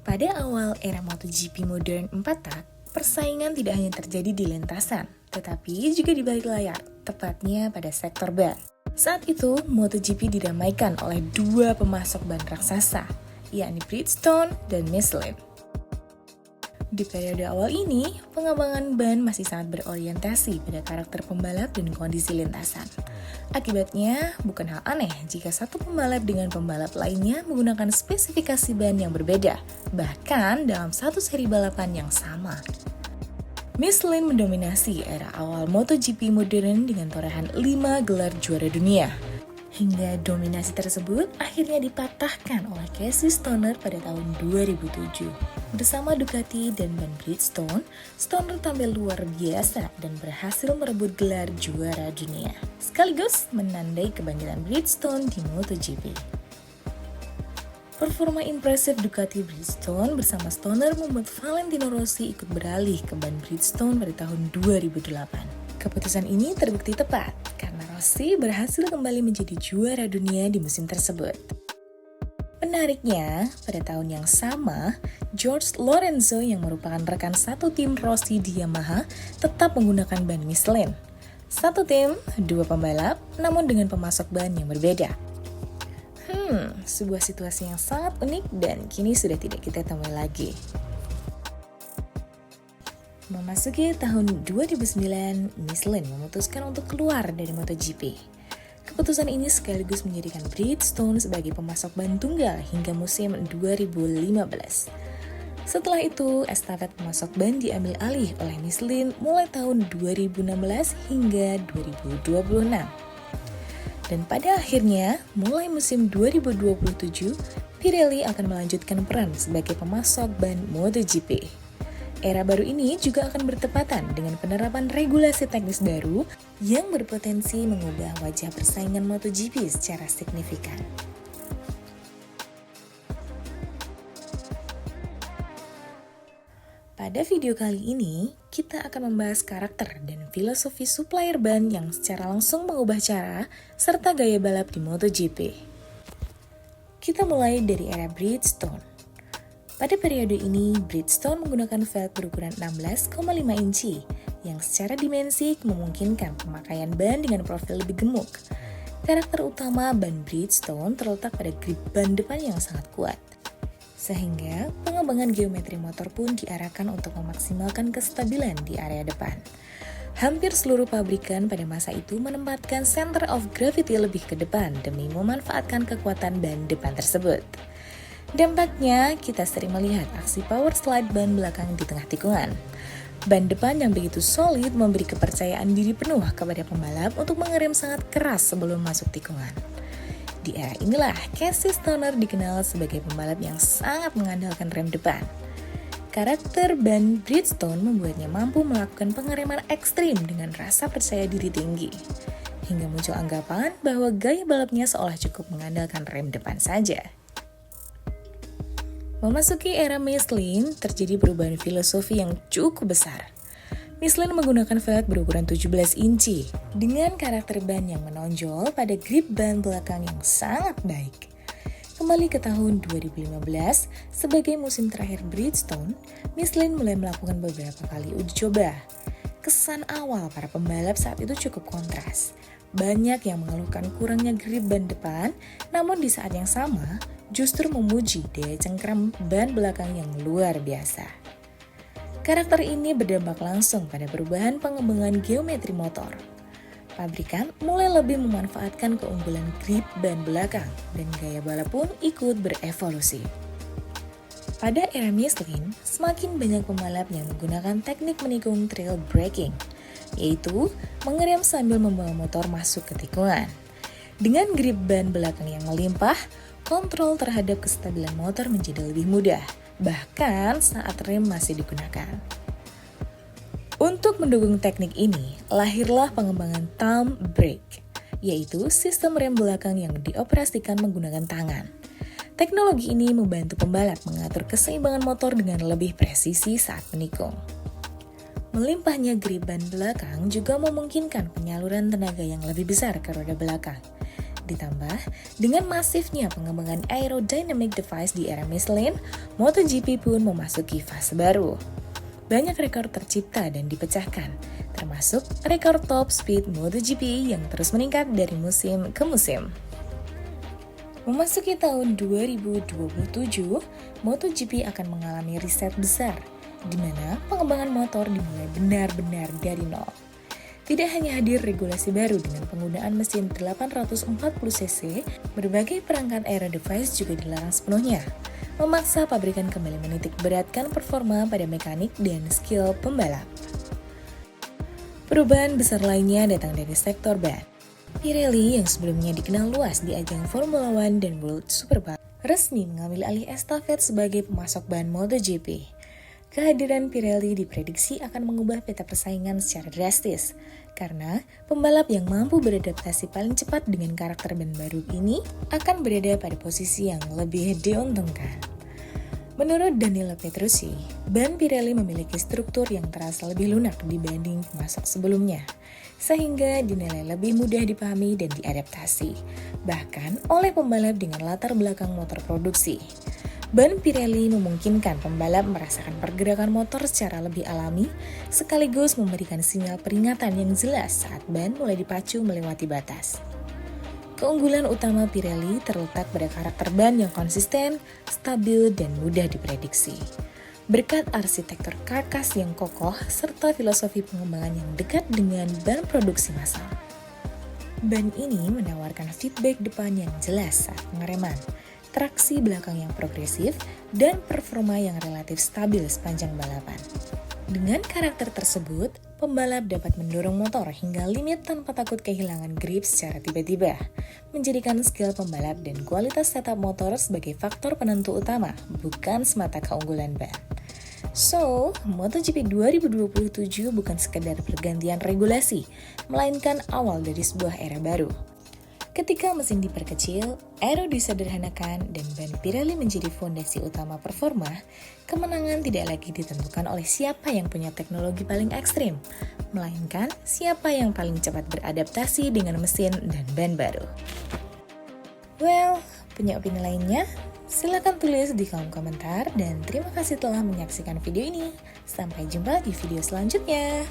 Pada awal era MotoGP modern 4 tak, persaingan tidak hanya terjadi di lintasan, tetapi juga di balik layar, tepatnya pada sektor ban. Saat itu, MotoGP didamaikan oleh dua pemasok ban raksasa, yakni Bridgestone dan Michelin. Di periode awal ini, pengembangan ban masih sangat berorientasi pada karakter pembalap dan kondisi lintasan. Akibatnya, bukan hal aneh jika satu pembalap dengan pembalap lainnya menggunakan spesifikasi ban yang berbeda, bahkan dalam satu seri balapan yang sama. Michelin mendominasi era awal MotoGP modern dengan torehan 5 gelar juara dunia. Hingga dominasi tersebut akhirnya dipatahkan oleh Casey Stoner pada tahun 2007. Bersama Ducati dan ban Bridgestone, Stoner tampil luar biasa dan berhasil merebut gelar juara dunia, sekaligus menandai kebangkitan Bridgestone di MotoGP. Performa impresif Ducati Bridgestone bersama Stoner membuat Valentino Rossi ikut beralih ke ban Bridgestone pada tahun 2008. Keputusan ini terbukti tepat karena Rossi berhasil kembali menjadi juara dunia di musim tersebut. Menariknya, pada tahun yang sama, Jorge Lorenzo yang merupakan rekan satu tim Rossi di Yamaha tetap menggunakan ban Michelin. Satu tim, dua pembalap, namun dengan pemasok ban yang berbeda. Sebuah situasi yang sangat unik dan kini sudah tidak kita temui lagi. Memasuki tahun 2009, Michelin memutuskan untuk keluar dari MotoGP. Keputusan ini sekaligus menjadikan Bridgestone sebagai pemasok ban tunggal hingga musim 2015. Setelah itu, estafet pemasok ban diambil alih oleh Michelin mulai tahun 2016 hingga 2026. Dan pada akhirnya, mulai musim 2027, Pirelli akan melanjutkan peran sebagai pemasok ban MotoGP. Era baru ini juga akan bertepatan dengan penerapan regulasi teknis baru yang berpotensi mengubah wajah persaingan MotoGP secara signifikan. Pada video kali ini, kita akan membahas karakter dan filosofi supplier ban yang secara langsung mengubah cara serta gaya balap di MotoGP. Kita mulai dari era Bridgestone. Pada periode ini, Bridgestone menggunakan velg berukuran 16,5 inci yang secara dimensi memungkinkan pemakaian ban dengan profil lebih gemuk. Karakter utama ban Bridgestone terletak pada grip ban depan yang sangat kuat. Sehingga pengembangan geometri motor pun diarahkan untuk memaksimalkan kestabilan di area depan. Hampir seluruh pabrikan pada masa itu menempatkan center of gravity lebih ke depan demi memanfaatkan kekuatan ban depan tersebut. Dampaknya, kita sering melihat aksi power slide ban belakang di tengah tikungan. Ban depan yang begitu solid memberi kepercayaan diri penuh kepada pembalap untuk mengerem sangat keras sebelum masuk tikungan. Di era inilah, Casey Stoner dikenal sebagai pembalap yang sangat mengandalkan rem depan. Karakter ban Bridgestone membuatnya mampu melakukan pengereman ekstrim dengan rasa percaya diri tinggi. Hingga muncul anggapan bahwa gaya balapnya seolah cukup mengandalkan rem depan saja. Memasuki era Michelin, terjadi perubahan filosofi yang cukup besar. Michelin menggunakan velg berukuran 17 inci dengan karakter ban yang menonjol pada grip ban belakang yang sangat baik. Kembali ke tahun 2015, sebagai musim terakhir Bridgestone, Michelin mulai melakukan beberapa kali uji coba. Kesan awal para pembalap saat itu cukup kontras. Banyak yang mengeluhkan kurangnya grip ban depan, namun di saat yang sama, justru memuji daya cengkram ban belakang yang luar biasa. Karakter ini berdampak langsung pada perubahan pengembangan geometri motor. Pabrikan mulai lebih memanfaatkan keunggulan grip ban belakang dan gaya balap pun ikut berevolusi. Pada era Michelin, semakin banyak pembalap yang menggunakan teknik menikung trail braking, yaitu mengerem sambil membawa motor masuk ke tikungan. Dengan grip ban belakang yang melimpah, kontrol terhadap kestabilan motor menjadi lebih mudah, bahkan saat rem masih digunakan. Untuk mendukung teknik ini, lahirlah pengembangan thumb brake, yaitu sistem rem belakang yang dioperasikan menggunakan tangan. Teknologi ini membantu pembalap mengatur keseimbangan motor dengan lebih presisi saat menikung. Melimpahnya grip ban belakang juga memungkinkan penyaluran tenaga yang lebih besar ke roda belakang. Ditambah dengan masifnya pengembangan aerodynamic device di era Michelin, MotoGP pun memasuki fase baru. Banyak rekor tercipta dan dipecahkan, termasuk rekor top speed MotoGP yang terus meningkat dari musim ke musim. Memasuki tahun 2027, MotoGP akan mengalami riset besar, di mana pengembangan motor dimulai benar-benar dari nol. Tidak hanya hadir regulasi baru dengan penggunaan mesin 840cc, berbagai perangkat aero device juga dilarang sepenuhnya, memaksa pabrikan kembali menitik beratkan performa pada mekanik dan skill pembalap. Perubahan besar lainnya datang dari sektor ban. Pirelli yang sebelumnya dikenal luas di ajang Formula One dan World Superbike, resmi mengambil alih estafet sebagai pemasok ban MotoGP. Kehadiran Pirelli diprediksi akan mengubah peta persaingan secara drastis, karena pembalap yang mampu beradaptasi paling cepat dengan karakter ban baru ini akan berada pada posisi yang lebih diuntungkan. Menurut Danilo Petrucci, ban Pirelli memiliki struktur yang terasa lebih lunak dibanding pemasok sebelumnya, sehingga dinilai lebih mudah dipahami dan diadaptasi, bahkan oleh pembalap dengan latar belakang motor produksi. Ban Pirelli memungkinkan pembalap merasakan pergerakan motor secara lebih alami, sekaligus memberikan sinyal peringatan yang jelas saat ban mulai dipacu melewati batas. Keunggulan utama Pirelli terletak pada karakter ban yang konsisten, stabil, dan mudah diprediksi. Berkat arsitektur karkas yang kokoh serta filosofi pengembangan yang dekat dengan ban produksi massal. Ban ini menawarkan feedback depan yang jelas saat pengereman, traksi belakang yang progresif, dan performa yang relatif stabil sepanjang balapan. Dengan karakter tersebut, pembalap dapat mendorong motor hingga limit tanpa takut kehilangan grip secara tiba-tiba, menjadikan skill pembalap dan kualitas setup motor sebagai faktor penentu utama, bukan semata keunggulan ban. So, MotoGP 2027 bukan sekedar pergantian regulasi, melainkan awal dari sebuah era baru. Ketika mesin diperkecil, aero disederhanakan, dan ban Pirelli menjadi fondasi utama performa, kemenangan tidak lagi ditentukan oleh siapa yang punya teknologi paling ekstrim, melainkan siapa yang paling cepat beradaptasi dengan mesin dan ban baru. Well, punya opini lainnya? Silahkan tulis di kolom komentar, dan terima kasih telah menyaksikan video ini. Sampai jumpa di video selanjutnya.